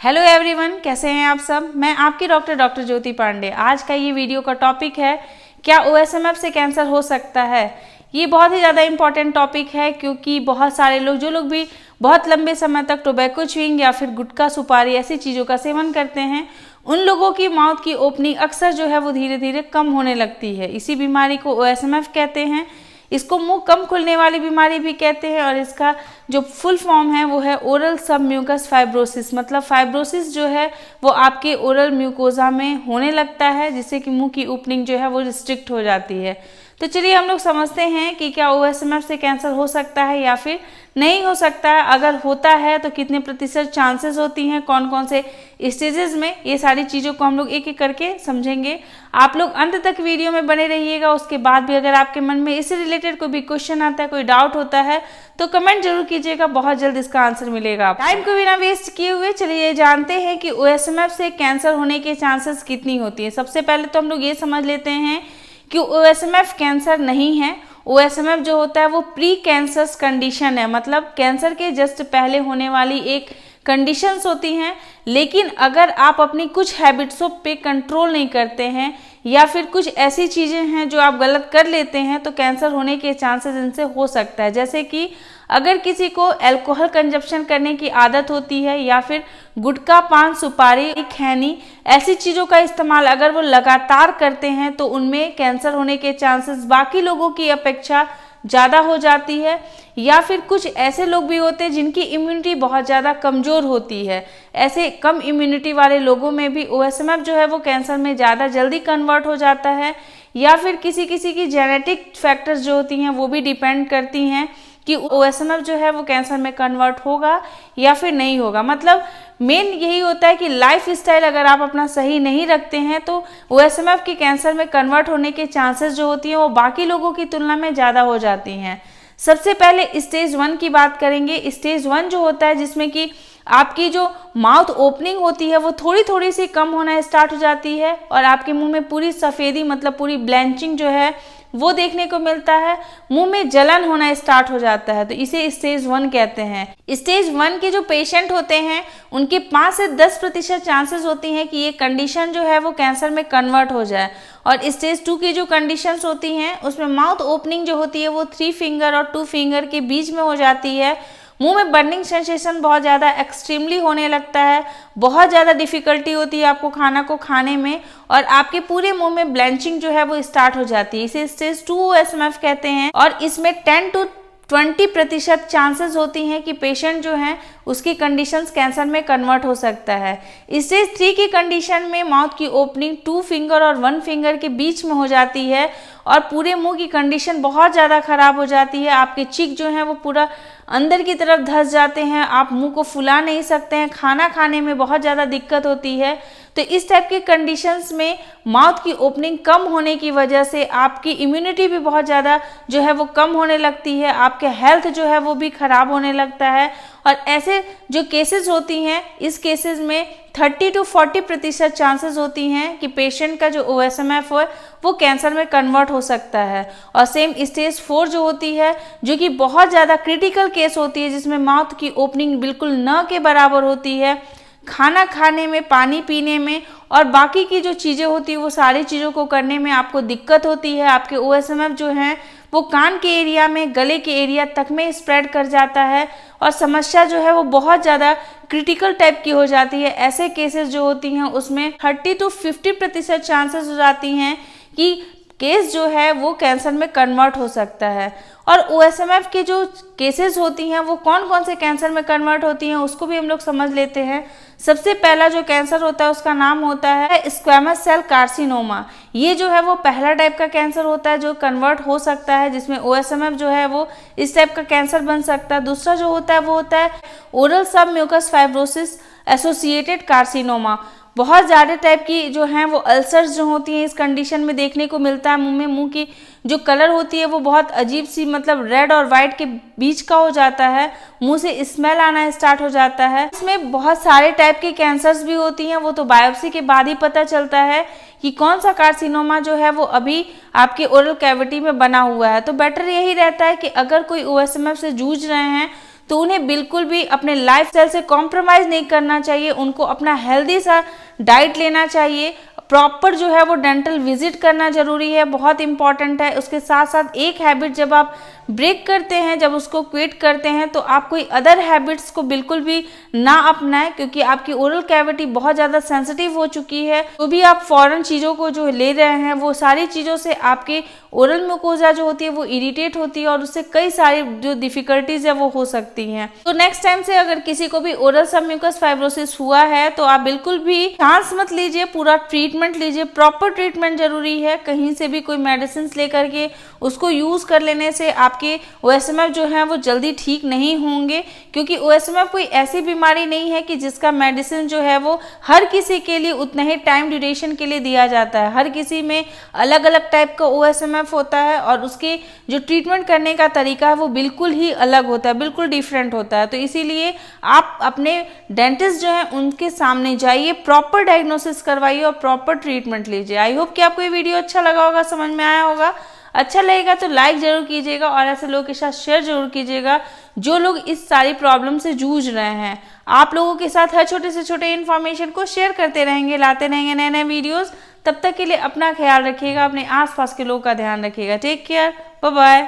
Hello everyone, कैसे हैं आप सब। मैं आपकी डॉक्टर ज्योति पांडे। आज का ये वीडियो का टॉपिक है, क्या OSMF से कैंसर हो सकता है। ये बहुत ही ज़्यादा इम्पॉर्टेंट टॉपिक है क्योंकि बहुत सारे लोग, जो लोग भी बहुत लंबे समय तक टोबैको च्युइंग या फिर गुटखा सुपारी ऐसी चीज़ों का सेवन करते हैं, उन लोगों की माउथ की ओपनिंग अक्सर जो है वो धीरे धीरे कम होने लगती है। इसी बीमारी को OSMF कहते हैं। इसको मुंह कम खुलने वाली बीमारी भी कहते हैं और इसका जो फुल फॉर्म है वो है ओरल सब म्यूकस फाइब्रोसिस। मतलब फाइब्रोसिस जो है वो आपके ओरल म्यूकोजा में होने लगता है, जिससे कि मुंह की ओपनिंग जो है वो रिस्ट्रिक्ट हो जाती है। तो चलिए हम लोग समझते हैं कि क्या OSMF से कैंसर हो सकता है या फिर नहीं हो सकता है। अगर होता है तो कितने प्रतिशत चांसेस होती हैं, कौन कौन से स्टेजेस में, ये सारी चीज़ों को हम लोग एक एक करके समझेंगे। आप लोग अंत तक वीडियो में बने रहिएगा। उसके बाद भी अगर आपके मन में इससे रिलेटेड कोई भी क्वेश्चन आता है, कोई डाउट होता है, तो कमेंट जरूर कीजिएगा, बहुत जल्द इसका आंसर मिलेगा। टाइम को बिना वेस्ट किए हुए चलिए जानते हैं कि OSMF से कैंसर होने के चांसेस कितनी होती है। सबसे पहले तो हम लोग ये समझ लेते हैं कि OSMF कैंसर नहीं है। OSMF जो होता है वो प्री कैंसरस कंडीशन है, मतलब कैंसर के जस्ट पहले होने वाली एक कंडीशंस होती हैं। लेकिन अगर आप अपनी कुछ हैबिट्सों पे कंट्रोल नहीं करते हैं या फिर कुछ ऐसी चीज़ें हैं जो आप गलत कर लेते हैं, तो कैंसर होने के चांसेस इनसे हो सकता है। जैसे कि अगर किसी को अल्कोहल कंजप्शन करने की आदत होती है या फिर गुटखा, पान, सुपारी, खैनी ऐसी चीज़ों का इस्तेमाल अगर वो लगातार करते हैं, तो उनमें कैंसर होने के चांसेस बाकी लोगों की अपेक्षा ज़्यादा हो जाती है। या फिर कुछ ऐसे लोग भी होते हैं जिनकी इम्यूनिटी बहुत ज़्यादा कमज़ोर होती है। ऐसे कम इम्यूनिटी वाले लोगों में भी OSMF जो है वो कैंसर में ज़्यादा जल्दी कन्वर्ट हो जाता है। या फिर किसी किसी की जेनेटिक फैक्टर्स जो होती हैं वो भी डिपेंड करती हैं कि OSMF जो है वो कैंसर में कन्वर्ट होगा या फिर नहीं होगा। मतलब मेन यही होता है कि लाइफ स्टाइल अगर आप अपना सही नहीं रखते हैं तो OSMF के कैंसर में कन्वर्ट होने के चांसेस जो होती हैं वो बाकी लोगों की तुलना में ज़्यादा हो जाती हैं। सबसे पहले स्टेज 1 की बात करेंगे। स्टेज 1 जो होता है जिसमें कि आपकी जो माउथ ओपनिंग होती है वो थोड़ी थोड़ी सी कम होना स्टार्ट हो जाती है और आपके मुंह में पूरी सफ़ेदी, मतलब पूरी ब्लैंचिंग जो है वो देखने को मिलता है। मुंह में जलन होना स्टार्ट हो जाता है, तो इसे स्टेज 1 कहते हैं। स्टेज 1 के जो पेशेंट होते हैं उनके 5 से 10% चांसेस होती हैं कि ये कंडीशन जो है वो कैंसर में कन्वर्ट हो जाए। और स्टेज 2 की जो कंडीशंस होती हैं उसमें माउथ ओपनिंग जो होती है वो 3 फिंगर और 2 फिंगर के बीच में हो जाती है। मुंह में बर्निंग सेंसेशन बहुत ज़्यादा एक्सट्रीमली होने लगता है, बहुत ज़्यादा डिफ़िकल्टी होती है आपको खाना को खाने में और आपके पूरे मुंह में ब्लैंचिंग जो है वो स्टार्ट हो जाती है। इसे स्टेज 2 OSMF कहते हैं और इसमें 10 to 20% चांसेस होती हैं कि पेशेंट जो है उसकी कंडीशंस कैंसर में कन्वर्ट हो सकता है। स्टेज 3 की कंडीशन में माउथ की ओपनिंग 2 फिंगर और 1 फिंगर के बीच में हो जाती है और पूरे मुंह की कंडीशन बहुत ज़्यादा ख़राब हो जाती है। आपके चीक जो है वो पूरा अंदर की तरफ धंस जाते हैं, आप मुंह को फुला नहीं सकते हैं, खाना खाने में बहुत ज़्यादा दिक्कत होती है। तो इस टाइप की कंडीशंस में माउथ की ओपनिंग कम होने की वजह से आपकी इम्यूनिटी भी बहुत ज़्यादा जो है वो कम होने लगती है, आपके हेल्थ जो है वो भी ख़राब होने लगता है। और ऐसे जो केसेस होती हैं, इस केसेस में 30 to 40% चांसेस होती हैं कि पेशेंट का जो OSMF है वो कैंसर में कन्वर्ट हो सकता है। और सेम स्टेज 4 जो होती है, जो कि बहुत ज़्यादा क्रिटिकल केस होती है, जिसमें माउथ की ओपनिंग बिल्कुल न के बराबर होती है, खाना खाने में, पानी पीने में और बाकी की जो चीज़ें होती है वो सारी चीज़ों को करने में आपको दिक्कत होती है। आपके OSMF जो हैं वो कान के एरिया में, गले के एरिया तक में स्प्रेड कर जाता है और समस्या जो है वो बहुत ज़्यादा क्रिटिकल टाइप की हो जाती है। ऐसे केसेस जो होती हैं उसमें 30 to 50% चांसेस हो जाती हैं कि केस जो है वो कैंसर में कन्वर्ट हो सकता है। और OSMF के जो केसेस होती हैं वो कौन कौन से कैंसर में कन्वर्ट होती हैं उसको भी हम लोग समझ लेते हैं। सबसे पहला जो कैंसर होता है उसका नाम होता है स्क्वैमस सेल कार्सिनोमा। ये जो है वो पहला टाइप का कैंसर होता है जो कन्वर्ट हो सकता है, जिसमें OSMF जो है वो इस टाइप का कैंसर बन सकता है। दूसरा जो होता है वो होता है ओरल सब म्यूकस फाइब्रोसिस एसोसिएटेड कार्सिनोमा। बहुत ज़्यादा टाइप की जो हैं वो अल्सर्स जो होती हैं इस कंडीशन में देखने को मिलता है। मुंह में, मुंह की जो कलर होती है वो बहुत अजीब सी, मतलब रेड और वाइट के बीच का हो जाता है, मुंह से स्मेल आना स्टार्ट हो जाता है। इसमें बहुत सारे टाइप के कैंसर्स भी होती हैं, वो तो बायोप्सी के बाद ही पता चलता है कि कौन सा कार्सिनोमा जो है वो अभी आपके ओरल कैविटी में बना हुआ है। तो बेटर यही रहता है कि अगर कोई OSMF से जूझ रहे हैं तो उन्हें बिल्कुल भी अपने लाइफस्टाइल से कॉम्प्रोमाइज़ नहीं करना चाहिए। उनको अपना हेल्दी सा डाइट लेना चाहिए, प्रॉपर जो है वो डेंटल विजिट करना जरूरी है, बहुत इंपॉर्टेंट है। उसके साथ साथ एक हैबिट जब आप ब्रेक करते हैं, जब उसको क्विट करते हैं, तो आप कोई अदर हैबिट्स को बिल्कुल भी ना अपनाएं, क्योंकि आपकी ओरल कैविटी बहुत ज़्यादा सेंसिटिव हो चुकी है। तो भी आप फॉरेन चीज़ों को जो ले रहे हैं, वो सारी चीज़ों से आपके ओरल म्यूकोजा जो होती है वो इरिटेट होती है और उससे कई सारी जो डिफिकल्टीज है वो हो सकती हैं। तो नेक्स्ट टाइम से अगर किसी को भी ओरल सबम्यूकस फाइब्रोसिस हुआ है तो आप बिल्कुल भी चांस मत लीजिए, पूरा ट्रीटमेंट लीजिए। प्रॉपर ट्रीटमेंट जरूरी है, कहीं से भी कोई मेडिसिन लेकर के उसको यूज कर लेने से आपके ओएसएमएफ जो है वो जल्दी ठीक नहीं होंगे, क्योंकि ओएसएमएफ कोई ऐसी बीमारी नहीं है कि जिसका मेडिसिन जो है वो हर किसी के लिए उतना ही टाइम ड्यूरेशन के लिए दिया जाता है। हर किसी में अलग अलग टाइप का ओएसएमएफ होता है और उसके जो ट्रीटमेंट करने का तरीका है वो बिल्कुल ही अलग होता है, बिल्कुल डिफरेंट होता है। तो इसीलिए आप अपने डेंटिस्ट जो है उनके सामने जाइए, प्रॉपर डायग्नोसिस करवाइए और प्रॉपर ट्रीटमेंट लीजिए। आई होप कि आपको ये वीडियो अच्छा लगा होगा, समझ में आया होगा। अच्छा लगेगा तो लाइक जरूर कीजिएगा और ऐसे लोगों के साथ शेयर जरूर कीजिएगा जो लोग इस सारी प्रॉब्लम से जूझ रहे हैं। आप लोगों के साथ हर छोटे से छोटे इन्फॉर्मेशन को शेयर करते रहेंगे, लाते रहेंगे नए नए वीडियोस। तब तक के लिए अपना ख्याल रखिएगा, अपने आसपास के लोगों का ध्यान रखिएगा। Take care, bye bye.